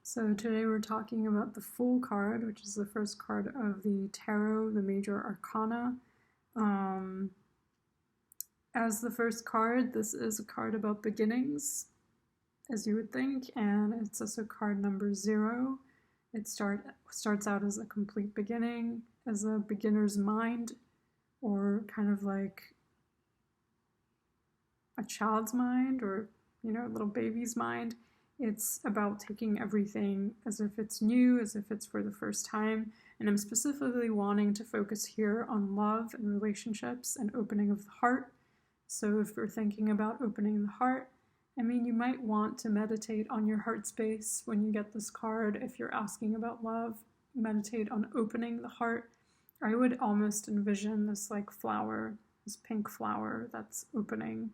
So today we're talking about the Fool card, which is the first card of the Tarot, the Major Arcana. Um, as the first card, this is a card about beginnings, as you would think, and it's also card number 0. It starts out as a complete beginning, as a beginner's mind, or kind of like a child's mind, or a little baby's mind. It's about taking everything as if it's new, as if it's for the first time. And I'm specifically wanting to focus here on love and relationships and opening of the heart. So if we're thinking about opening the heart, you might want to meditate on your heart space when you get this card. If you're asking about love, meditate on opening the heart. I would almost envision this like flower, this pink flower that's opening,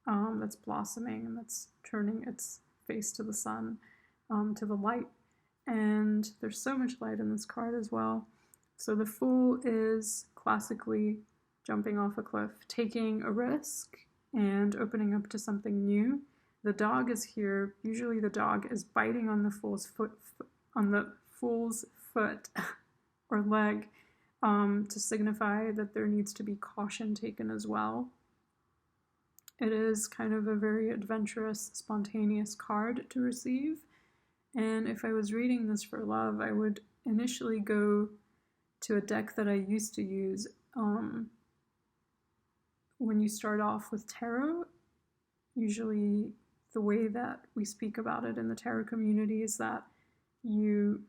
that's blossoming, and that's turning its face to the sun, to the light. And there's so much light in this card as well. So the Fool is classically jumping off a cliff, taking a risk and opening up to something new. The dog is here. Usually the dog is biting on the Fool's foot, or leg, to signify that there needs to be caution taken as well. It is kind of a very adventurous, spontaneous card to receive. And if I was reading this for love, I would initially go to a deck that I used to use. When you start off with tarot, usually the way that we speak about it in the tarot community is that your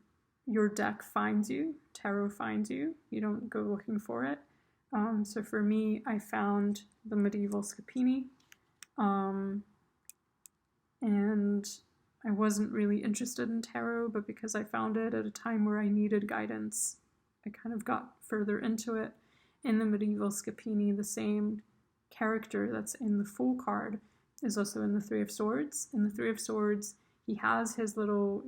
deck finds you, tarot finds you. You don't go looking for it. So for me, I found the medieval Scapini. And I wasn't really interested in tarot, but because I found it at a time where I needed guidance, I kind of got further into it. In the medieval Scapini, the same character that's in the Fool card is also in the Three of Swords. In the Three of Swords, he has his little,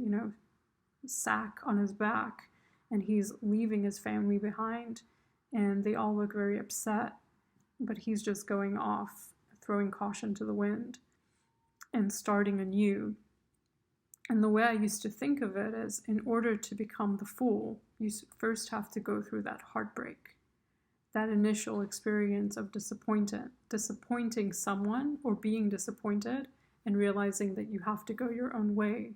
sack on his back, and he's leaving his family behind, and they all look very upset, but he's just going off, throwing caution to the wind and starting anew. And the way I used to think of it is, in order to become the Fool, you first have to go through that heartbreak, that initial experience of disappointing someone or being disappointed and realizing that you have to go your own way.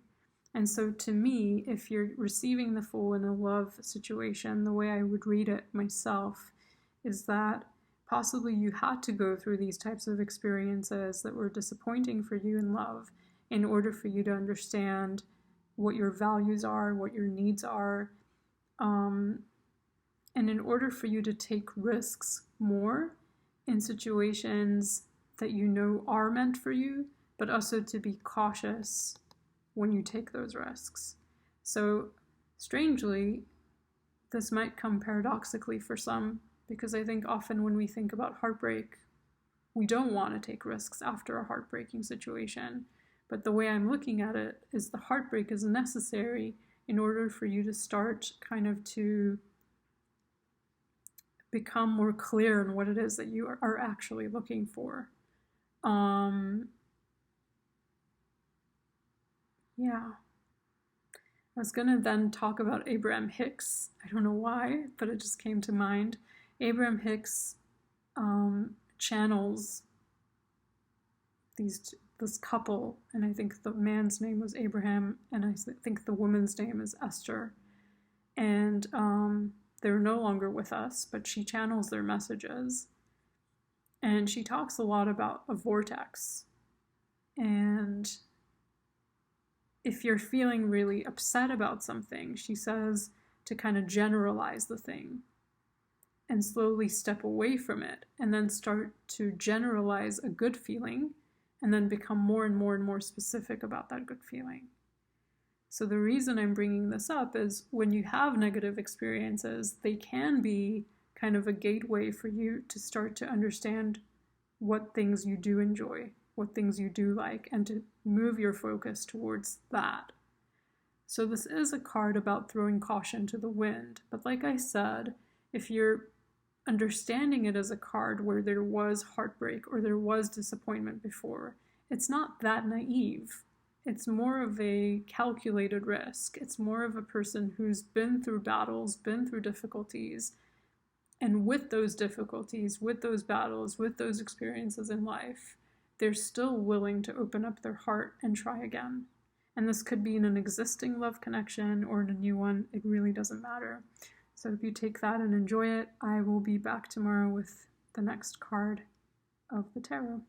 And so to me, if you're receiving the Fool in a love situation, the way I would read it myself is that possibly you had to go through these types of experiences that were disappointing for you in love in order for you to understand what your values are, what your needs are, and in order for you to take risks more in situations that you know are meant for you, but also to be cautious when you take those risks. So strangely, this might come paradoxically for some, because I think often when we think about heartbreak, we don't want to take risks after a heartbreaking situation. But the way I'm looking at it is the heartbreak is necessary in order for you to start kind of to become more clear on what it is that you are actually looking for. Yeah. I was going to then talk about Abraham Hicks. I don't know why, but it just came to mind. Abraham Hicks channels this couple, and I think the man's name was Abraham, and I think the woman's name is Esther. And they're no longer with us, but she channels their messages. And she talks a lot about a vortex. And if you're feeling really upset about something, she says to kind of generalize the thing and slowly step away from it, and then start to generalize a good feeling, and then become more and more and more specific about that good feeling. So the reason I'm bringing this up is when you have negative experiences, they can be kind of a gateway for you to start to understand what things you do enjoy, what things you do like, and to move your focus towards that. So this is a card about throwing caution to the wind. But like I said, if you're understanding it as a card where there was heartbreak or there was disappointment before, it's not that naive. It's more of a calculated risk. It's more of a person who's been through battles, been through difficulties, and with those difficulties, with those battles, with those experiences in life, they're still willing to open up their heart and try again. And this could be in an existing love connection or in a new one. It really doesn't matter. So if you take that and enjoy it, I will be back tomorrow with the next card of the tarot.